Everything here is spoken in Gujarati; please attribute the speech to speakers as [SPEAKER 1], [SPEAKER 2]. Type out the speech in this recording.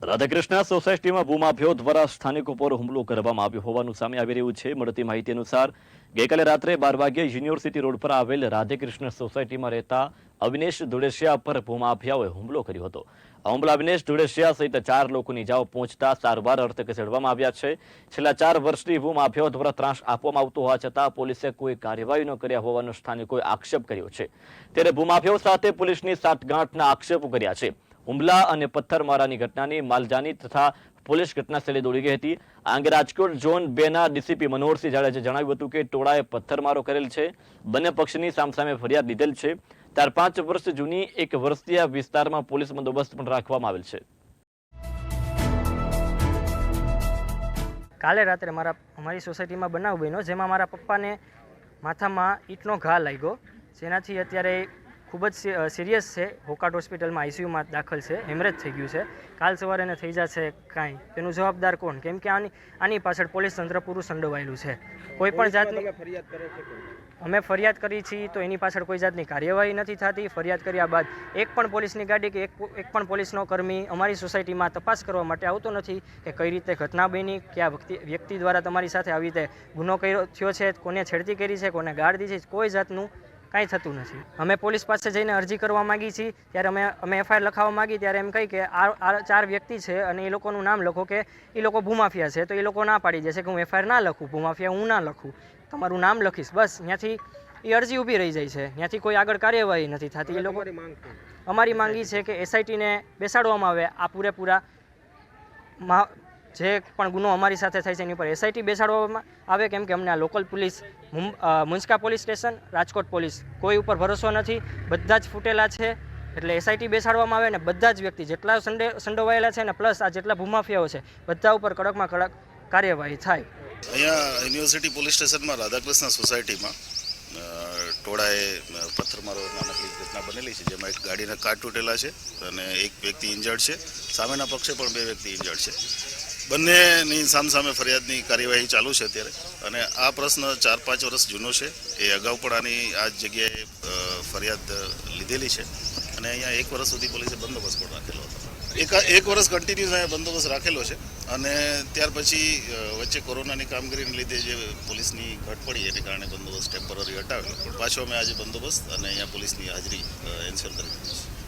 [SPEAKER 1] રાધાકૃષ્ણ સોસાયટીમાં ભૂમાફિયાઓ દ્વારા સ્થાનિકો પર હુમલો કરવામાં આવ્યો હોવાનું સામે આવી રહ્યું છે। મળતી માહિતી અનુસાર ગઈકાલે રાત્રે 12 વાગ્યે યુનિવર્સિટી રોડ પર આવેલ રાધાકૃષ્ણ સોસાયટીમાં રહેતા અવિનેશ ધુડેશિયા પર ભૂમાફિયાઓએ હુમલો કર્યો હતો। આ હુમલા અવિનેશ ધુડેશિયા સહિત 4 લોકોની ઇજાઓ પહોંચતા સારવાર અર્થે ખસેડવામાં આવ્યા છે। છેલ્લા 4 વર્ષથી ભૂમાફિયાઓ દ્વારા ત્રાસ આપવામાં આવતો હોવા છતાં પોલીસે કોઈ કાર્યવાહી ન કર્યા હોવાનો સ્થાનિકોએ આક્ષેપ કર્યો છે। ત્યારે ભૂમાફિયાઓ સાથે પોલીસની સાઠગાંઠના આક્ષેપો કર્યા છે। હુમલા અને પથ્થરમારાની ઘટનાની માલજાની તથા પોલીસ ઘટનાસ્થળે દોડી ગઈ હતી। આ અંગે રાજકોટ ઝોન 2 ના ડીસીપી મનોહરસિંહ જાડેજાએ જણાવ્યું હતું કે ટોળાએ પથ્થરમારો કરેલ છે। બંને પક્ષની સામસામે ફરિયાદ લીધેલ છે। 4-5 વર્ષ જૂની એક વર્ષથી આ વિસ્તારમાં પોલીસ બંદોબસ્ત પણ રાખવામાં આવેલ છે।
[SPEAKER 2] કાલે રાત્રે અમારી સોસાયટીમાં બનાવ બન્યો, જેમાં મારા પપ્પાને માથામાં ઈંટનો ઘા લાગ્યો, જેનાથી અત્યારે ખૂબ જ સિરિયસ છે। હોકાટ હોસ્પિટલમાં આઈસીયુમાં દાખલ છે, હેમરેજ થઈ ગયું છે। કાલ સવારે એને થઈ જશે કાંઈ, તેનું જવાબદાર કોણ? કેમ કે આની પાછળ પોલીસ તંત્ર પૂરું સંડોવાયેલું છે। કોઈ પણ જાતની અમે ફરિયાદ કરી છીએ તો એની પાછળ કોઈ જાતની કાર્યવાહી નથી થતી। ફરિયાદ કર્યા બાદ એક પણ પોલીસની ગાડી કે એક પણ પોલીસનો કર્મી અમારી સોસાયટીમાં તપાસ કરવા માટે આવતો નથી કે કઈ રીતે ઘટના બની, કયા વ્યક્તિ દ્વારા તમારી સાથે આવી રીતે ગુનો થયો છે, કોને છેડતી કરી છે, કોને ગાળ દીધી છે, કોઈ જાતનું કાંઈ થતું નથી। અમે પોલીસ પાસે જઈને અરજી કરવા માગી છીએ, ત્યારે અમે એફઆઈઆર લખાવવા માગી ત્યારે એમ કહી કે આ 4 વ્યક્તિ છે અને એ લોકોનું નામ લખો કે એ લોકો ભૂમાફિયા છે, તો એ લોકો ના પાડી દેશે કે હું એફઆઈઆર ના લખું, ભૂમાફિયા હું ના લખું, તમારું નામ લખીશ, બસ ત્યાંથી એ અરજી ઊભી રહી જાય છે। ત્યાંથી કોઈ આગળ કાર્યવાહી નથી થતી। એ લોકો અમારી માંગી છે કે એસઆઈટીને બેસાડવામાં આવે, આ પૂરેપૂરા જે પણ ગુનો અમારી સાથે થાય છે એની ઉપર એસઆઈટી બેસાડવામાં આવે, કેમ કે અમને આ લોકલ પોલીસ, મુન્સ્કા પોલીસ સ્ટેશન, રાજકોટ પોલીસ કોઈ ઉપર ભરોસો નથી, બધા જ ફૂટેલા છે। એટલે એસઆઈટી બેસાડવામાં આવે અને બધા જ વ્યક્તિ જેટલા સંડોવાયેલા છે ને પ્લસ આ જેટલા ભૂમાફિયાઓ છે બધા ઉપર કડકમાં કડક કાર્યવાહી થાય।
[SPEAKER 3] અહીંયા યુનિવર્સિટી પોલીસ સ્ટેશનમાં રાધાકૃષ્ણ સોસાયટીમાં ટોળાએ પથ્થરમારો નાનકડી ઘટના બનેલી છે, જેમાં એક ગાડીના કાચ તૂટેલા છે અને એક વ્યક્તિ ઇન્જર્ડ છે। સામેના પક્ષે પણ 2 વ્યક્તિ ઇન્જર્ડ છે। બંનેની સામસામે ફરિયાદની કાર્યવાહી ચાલુ છે અત્યારે, અને આ પ્રશ્ન 4-5 વર્ષ જૂનો છે। એ અગાઉ પણ આ જ જગ્યાએ ફરિયાદ લીધેલી છે અને અહીંયા 1 વર્ષ સુધી પોલીસે બંદોબસ્ત પણ રાખેલો હતો। એક વર્ષ કન્ટિન્યુઅસ અહીંયા બંદોબસ્ત રાખેલો છે અને ત્યાર પછી વચ્ચે કોરોનાની કામગીરીને લીધે જે પોલીસની ઘટ પડી એને કારણે બંદોબસ્ત ટેમ્પરરી હટાવેલો, પણ પાછો અમે આજે બંદોબસ્ત અને અહીંયા પોલીસની હાજરી એન્શ્યોર કરી દીધી છે।